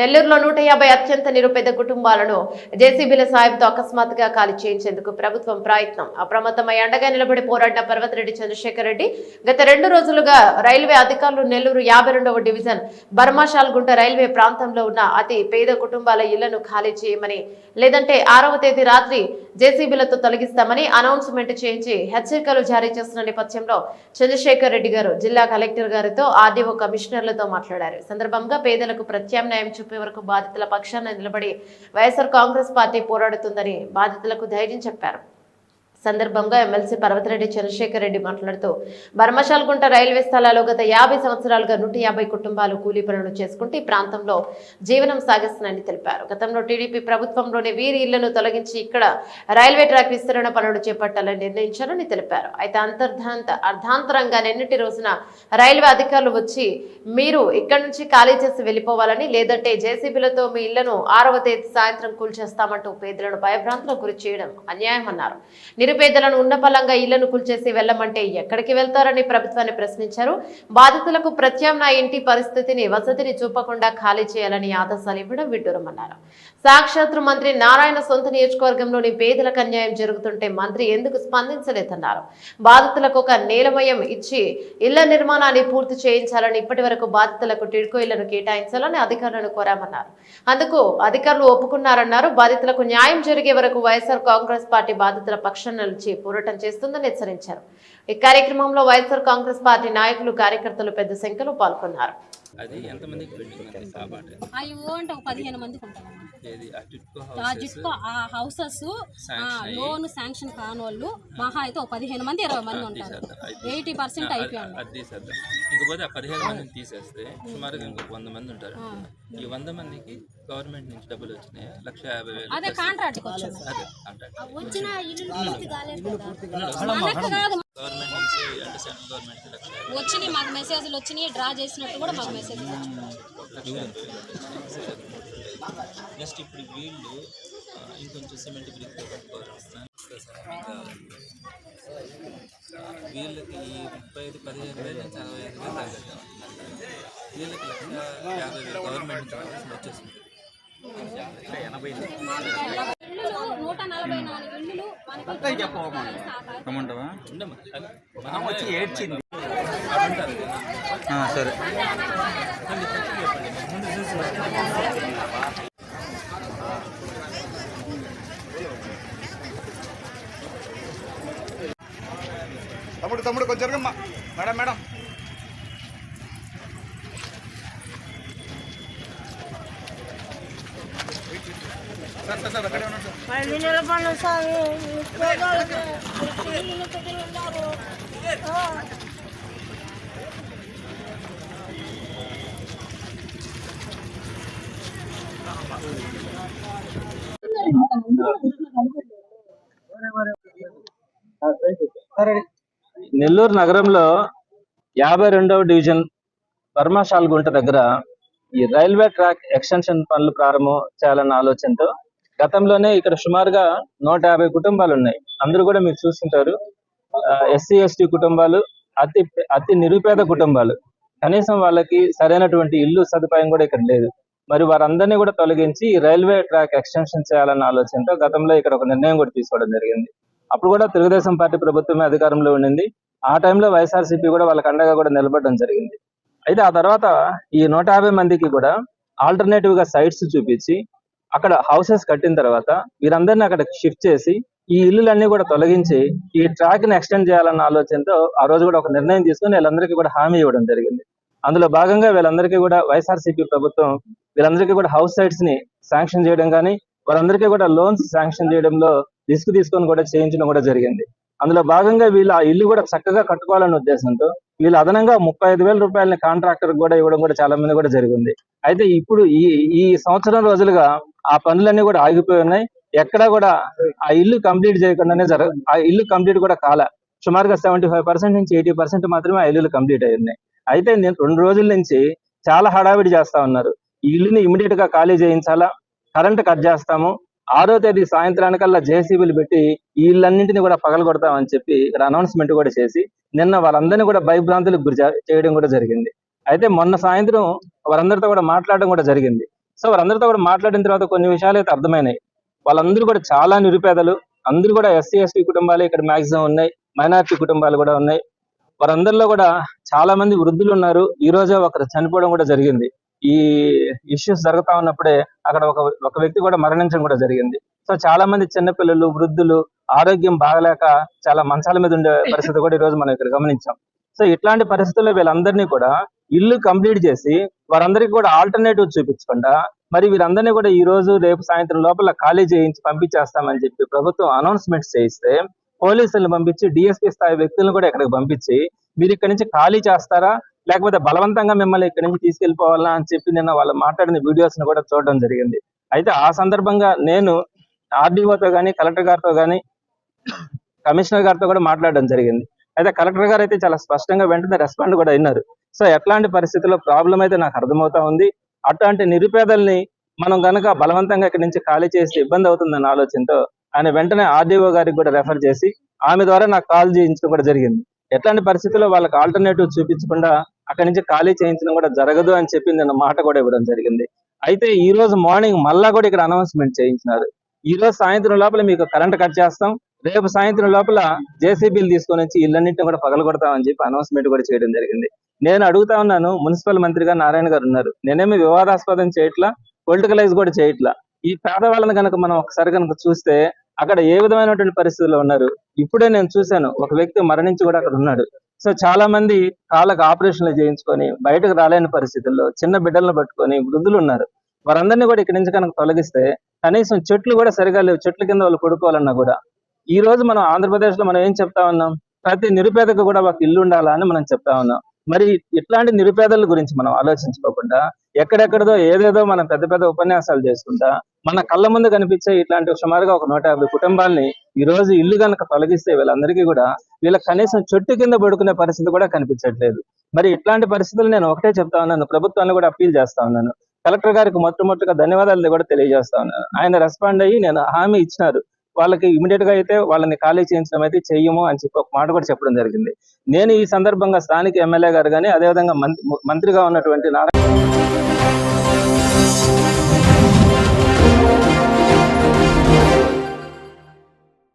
నెల్లూరులో 150 అత్యంత నిరుపేద కుటుంబాలను జేసీబీల సాయంతో అకస్మాత్తుగా ఖాళీ చేయించేందుకు ప్రభుత్వం ప్రయత్నం. అప్రమత్తమై అండగా నిలబడి పోరాడిన పర్వతరెడ్డి చంద్రశేఖర్ రెడ్డి గత 2 రోజులుగా రైల్వే అధికారులు నెల్లూరు 52వ డివిజన్ బర్మాషాల్గుంట రైల్వే ప్రాంతంలో ఉన్న అతి పేద కుటుంబాల ఇళ్లను ఖాళీ చేయమని, లేదంటే 6వ తేదీ రాత్రి జేసీబీలతో తొలగిస్తామని అనౌన్స్మెంట్ చేయించి హెచ్చరికలు జారీ చేస్తున్న నేపథ్యంలో చంద్రశేఖర్ రెడ్డి గారు జిల్లా కలెక్టర్ గారితో ఆర్డీఓ కమిషనర్లతో మాట్లాడారు. సందర్భంగా పేదలకు ప్రత్యామ్నాయం చూపే వరకు బాధితుల పక్షాన నిలబడి వైఎస్ఆర్ కాంగ్రెస్ పార్టీ పోరాడుతుందని బాధితులకు ధైర్యం చెప్పారు. సందర్భంగా ఎమ్మెల్సీ పర్వతరెడ్డి చంద్రశేఖర్ రెడ్డి మాట్లాడుతూ బర్మషాల్గుంట రైల్వే స్థలాల్లో గత 50 సంవత్సరాలుగా 150 కుటుంబాలు కూలీ పనులు చేసుకుంటూ ఈ ప్రాంతంలో జీవనం సాగిస్తున్నాయని తెలిపారు. గతంలో టీడీపీ ప్రభుత్వంలోనే వీరి ఇళ్లను తొలగించి ఇక్కడ రైల్వే ట్రాక్ విస్తరణ పనులు చేపట్టాలని నిర్ణయించారని తెలిపారు. అయితే అర్ధాంతరంగా నిన్నటి రోజున రైల్వే అధికారులు వచ్చి మీరు ఇక్కడి నుంచి ఖాళీ చేసి వెళ్లిపోవాలని, లేదంటే జేసీబీలతో మీ ఇళ్లను 6వ తేదీ సాయంత్రం కూల్చేస్తామంటూ పేదలను భయభ్రాంతులకు గురి చేయడం అన్యాయమన్నారు. నిరుపేదలను ఉన్నపలంగా ఇళ్లను కూల్చేసి వెళ్లమంటే ఎక్కడికి వెళ్తారని ప్రభుత్వాన్ని ప్రశ్నించారు. బాధితులకు ప్రత్యామ్నాయ ఇంటి పరిస్థితిని వసతిని చూపకుండా ఖాళీ చేయాలని ఆదేశాలు ఇవ్వడం విడ్డూరమన్నారు. సాక్షాత్తు మంత్రి నారాయణ సొంత నియోజకవర్గంలోని పేదలకు అన్యాయం జరుగుతుంటే మంత్రి ఎందుకు స్పందించలేదన్నారు. బాధితులకు ఒక నేలమయం ఇచ్చి ఇళ్ల నిర్మాణాన్ని పూర్తి చేయించాలని, ఇప్పటి వరకు బాధితులకు టిడ్కో ఇళ్లను కేటాయించాలని అధికారులను కోరామన్నారు. అందుకు అధికారులు ఒప్పుకున్నారన్నారు. బాధితులకు న్యాయం జరిగే వరకు వైఎస్ఆర్ కాంగ్రెస్ పార్టీ బాధితుల పక్షాన నిలిచి పోరాటం చేస్తుందని హెచ్చరించారు. ఈ కార్యక్రమంలో వైఎస్ఆర్ కాంగ్రెస్ పార్టీ నాయకులు, కార్యకర్తలు పెద్ద సంఖ్యలో పాల్గొన్నారు. అది ఎంతమందికి పెండింగ్ ఆ మాట? అవి అంటే ఒక 15 మందికి ఉంటాయి. ఏది ఆ టిట్కో హౌసెస్ లోన్ శాంక్షన్ కాని వాళ్ళు మహా అయితే ఒక 15 మంది 20 మంది ఉంటారు. 80% అయిపోయింది. అది తీసేద్దాం. ఇంకపోతే ఆ 15 మందిని తీసేస్తే సుమారుగా ఇంకొక 100 మంది ఉంటారు. ఈ 100 మందికి గవర్నమెంట్ నుంచి డబ్బులు వచ్చినాయి. 1,50,000. అదే కాంట్రాక్ట్ అదే కాంట్రాక్ట్ వచ్చిన గవర్నమెంట్ నుంచి అంటే సెంట్రల్ గవర్నమెంట్ వచ్చినాయి. మాకు మెసేజ్లు వచ్చినాయి, డ్రా చేసినట్టు కూడా మాకు మెసేజ్ నెక్స్ట్ ఇప్పుడు వీళ్ళు ఇంకొంచెం సిమెంట్ బ్రిక్ కట్టుకోవాలి. వీళ్ళకి 35,15,000 నుంచి 65,000 తగ్గట్టాం. వీళ్ళకి 1,50,000 గవర్నమెంట్ నుంచి వచ్చేసింది. 144 ఇళ్ళు వచ్చి ఏడ్చింది. సరే తమ్ముడు కొంచెం జరగమ్మా. మేడం సార్ అక్కడే ఉన్నాడు సార్. నెల్లూరు నగరంలో 52వ డివిజన్ బర్మాషాల్గుంట దగ్గర ఈ రైల్వే ట్రాక్ ఎక్స్టెన్షన్ పనులు ప్రారంభం చేయాలన్న ఆలోచనతో గతంలోనే ఇక్కడ సుమారుగా 150 కుటుంబాలు ఉన్నాయి. అందరూ కూడా మీరు చూస్తుంటారు. ఎస్సీ ఎస్టీ కుటుంబాలు, అతి నిరుపేద కుటుంబాలు. కనీసం వాళ్ళకి సరైనటువంటి ఇల్లు సదుపాయం కూడా ఇక్కడ లేదు. మరి వారందరినీ కూడా తొలగించి రైల్వే ట్రాక్ ఎక్స్టెన్షన్ చేయాలన్న ఆలోచనతో గతంలో ఇక్కడ ఒక నిర్ణయం కూడా తీసుకోవడం జరిగింది. అప్పుడు కూడా తెలుగుదేశం పార్టీ ప్రభుత్వమే అధికారంలో ఉండింది. ఆ టైంలో వైఎస్ఆర్సీపీ కూడా వాళ్ళకి అండగా కూడా నిలబడడం జరిగింది. అయితే ఆ తర్వాత ఈ 150 మందికి కూడా ఆల్టర్నేటివ్ గా సైట్స్ చూపించి అక్కడ హౌసెస్ కట్టిన తర్వాత వీరందరినీ అక్కడ షిఫ్ట్ చేసి ఈ ఇల్లులన్నీ కూడా తొలగించి ఈ ట్రాక్ ని ఎక్స్టెండ్ చేయాలన్న ఆలోచనతో ఆ రోజు కూడా ఒక నిర్ణయం తీసుకుని వీళ్ళందరికీ కూడా హామీ ఇవ్వడం జరిగింది. అందులో భాగంగా వీళ్ళందరికీ కూడా వైఎస్ఆర్సీపీ ప్రభుత్వం వీళ్ళందరికీ కూడా హౌస్ సైట్స్ ని శాంక్షన్ చేయడం కానీ, వారందరికీ కూడా లోన్స్ శాంక్షన్ చేయడంలో రిస్క్ తీసుకొని కూడా చేయించడం కూడా జరిగింది. అందులో భాగంగా వీళ్ళు ఆ ఇల్లు కూడా చక్కగా కట్టుకోవాలనే ఉద్దేశంతో వీళ్ళు అదనంగా 35,000 రూపాయలని కాంట్రాక్టర్ కూడా ఇవ్వడం కూడా చాలా మంది కూడా జరిగింది. అయితే ఇప్పుడు ఈ సంవత్సరం రోజులుగా ఆ పనులన్నీ కూడా ఆగిపోయి ఉన్నాయి. ఎక్కడా కూడా ఆ ఇల్లు కంప్లీట్ చేయకుండానే ఆ ఇల్లు కంప్లీట్ కూడా కాల. సుమారుగా 75% నుంచి 80% మాత్రమే ఆ ఇల్లులు కంప్లీట్ అయి ఉన్నాయి. అయితే నేను 2 రోజుల నుంచి చాలా హడావిడి చేస్తా ఉన్నారు. ఈ ఇల్లుని ఇమీడియట్ గా ఖాళీ చేయించాలా, కరెంట్ కట్ చేస్తాము, 6వ తేదీ సాయంత్రానికల్లా జేసీబీలు పెట్టి ఈ ఇళ్ళన్నింటినీ కూడా పగలగొడతామని చెప్పి ఇక్కడ అనౌన్స్మెంట్ కూడా చేసి నిన్న వాళ్ళందరినీ కూడా భయభ్రాంతులకు గురి చేయడం కూడా జరిగింది. అయితే మొన్న సాయంత్రం వారందరితో కూడా మాట్లాడడం కూడా జరిగింది. సో వారందరితో కూడా మాట్లాడిన తర్వాత కొన్ని విషయాలు అయితే అర్థమైనాయి. వాళ్ళందరూ కూడా చాలా నిరుపేదలు, అందరూ కూడా ఎస్సీ ఎస్టీ కుటుంబాలు ఇక్కడ మాక్సిమం ఉన్నాయి, మైనారిటీ కుటుంబాలు కూడా ఉన్నాయి. వారందరిలో కూడా చాలా మంది వృద్ధులు ఉన్నారు. ఈ రోజే ఒకరు చనిపోవడం కూడా జరిగింది. ఈ ఇష్యూస్ జరుగుతా ఉన్నప్పుడే అక్కడ ఒక వ్యక్తి కూడా మరణించడం కూడా జరిగింది. సో చాలా మంది చిన్నపిల్లలు, వృద్ధులు ఆరోగ్యం బాగలేక చాలా మంచాల మీద ఉండే పరిస్థితి కూడా ఈ రోజు మనం ఇక్కడ గమనించాం. సో ఇట్లాంటి పరిస్థితుల్లో వీళ్ళందరినీ కూడా ఇల్లు కంప్లీట్ చేసి వారందరికీ కూడా ఆల్టర్నేటివ్ చూపించకుండా మరి వీరందరినీ కూడా ఈ రోజు రేపు సాయంత్రం లోపల ఖాళీ చేయించి పంపించేస్తామని చెప్పి ప్రభుత్వం అనౌన్స్మెంట్స్ చేయిస్తే పోలీసులను పంపించి డిఎస్పీ స్థాయి వ్యక్తులను కూడా ఇక్కడికి పంపించి మీరు ఇక్కడి నుంచి ఖాళీ చేస్తారా లేకపోతే బలవంతంగా మిమ్మల్ని ఇక్కడి నుంచి తీసుకెళ్లిపోవాలా అని చెప్పి నిన్న వాళ్ళు మాట్లాడిన వీడియోస్ ని కూడా చూడడం జరిగింది. అయితే ఆ సందర్భంగా నేను ఆర్డీఓతో కానీ కలెక్టర్ గారితో కానీ కమిషనర్ గారితో కూడా మాట్లాడడం జరిగింది. అయితే కలెక్టర్ గారు అయితే చాలా స్పష్టంగా వెంటనే రెస్పాండ్ కూడా అయినారు. సో ఎట్లాంటి పరిస్థితుల్లో ప్రాబ్లం అయితే నాకు అర్థమవుతా ఉంది. అట్లాంటి నిరుపేదల్ని మనం గనక బలవంతంగా ఇక్కడి నుంచి ఖాళీ చేసి ఇబ్బంది అవుతుందన్న ఆలోచనతో ఆయన వెంటనే ఆర్డీఓ గారికి కూడా రెఫర్ చేసి ఆమె ద్వారా నాకు కాల్ చేయించడం కూడా జరిగింది. ఎట్లాంటి పరిస్థితుల్లో వాళ్ళకి ఆల్టర్నేటివ్ చూపించకుండా అక్కడి నుంచి ఖాళీ చేయించడం కూడా జరగదు అని చెప్పి నేను మాట కూడా ఇవ్వడం జరిగింది. అయితే ఈ రోజు మార్నింగ్ మళ్ళా కూడా ఇక్కడ అనౌన్స్మెంట్ చేయించినారు. ఈ రోజు సాయంత్రం లోపల మీకు కరెంట్ కట్ చేస్తాం, రేపు సాయంత్రం లోపల జేసీబీలు తీసుకొని వచ్చి ఇళ్ళన్నింటినీ కూడా పగలగొడతామని చెప్పి అనౌన్స్మెంట్ కూడా చేయడం జరిగింది. నేను అడుగుతా ఉన్నాను, మున్సిపల్ మంత్రిగా నారాయణ గారు ఉన్నారు, నేనేమి వివాదాస్పదం చేయట్లా, పొలిటికలైజ్ కూడా చేయట్లా. ఈ పేదవాళ్ళని కనుక మనం ఒకసారి కనుక చూస్తే అక్కడ ఏ విధమైనటువంటి పరిస్థితుల్లో ఉన్నారు. ఇప్పుడే నేను చూశాను, ఒక వ్యక్తి మరణించి కూడా అక్కడ ఉన్నాడు. సో చాలా మంది కాళ్ళకు ఆపరేషన్లు చేయించుకొని బయటకు రాలేని పరిస్థితుల్లో చిన్న బిడ్డలను పట్టుకొని వృద్ధులు ఉన్నారు. వారందరినీ కూడా ఇక్కడి నుంచి కనుక తొలగిస్తే కనీసం చెట్లు కూడా సరిగా లేవు, చెట్ల కింద వాళ్ళు పడుకోవాలన్నా కూడా. ఈ రోజు మనం ఆంధ్రప్రదేశ్ లో మనం ఏం చెప్తా ఉన్నాం, ప్రతి నిరుపేదకు కూడా ఒక ఇల్లు ఉండాలా అని మనం చెప్తా ఉన్నాం. మరి ఇట్లాంటి నిరుపేదల గురించి మనం ఆలోచించుకోకుండా ఎక్కడెక్కడదో ఏదేదో మనం పెద్ద పెద్ద ఉపన్యాసాలు చేసుకుంటా మన కళ్ళ ముందు కనిపించే ఇట్లాంటి సుమారుగా ఒక 150 కుటుంబాలని ఈ రోజు ఇల్లు కనుక తొలగిస్తే వీళ్ళందరికీ కూడా వీళ్ళకి కనీసం చెట్టు కింద పడుకునే పరిస్థితి కూడా కనిపించట్లేదు. మరి ఇట్లాంటి పరిస్థితులు నేను ఒకటే చెప్తా ఉన్నాను, ప్రభుత్వాన్ని కూడా అప్పీల్ చేస్తా ఉన్నాను. కలెక్టర్ గారికి మొట్టమొదటిగా ధన్యవాదాలు కూడా తెలియజేస్తా ఉన్నాను. ఆయన రెస్పాండ్ అయ్యి నేను హామీ ఇచ్చినారు, వాళ్ళకి ఇమీడియట్ గా అయితే వాళ్ళని ఖాళీ చేయించడం అయితే చెయ్యము అని చెప్పి ఒక మాట కూడా చెప్పడం జరిగింది. నేను ఈ సందర్భంగా స్థానిక ఎమ్మెల్యే గారు కానీ అదేవిధంగా మంత్రిగా ఉన్నటువంటి నారాయణ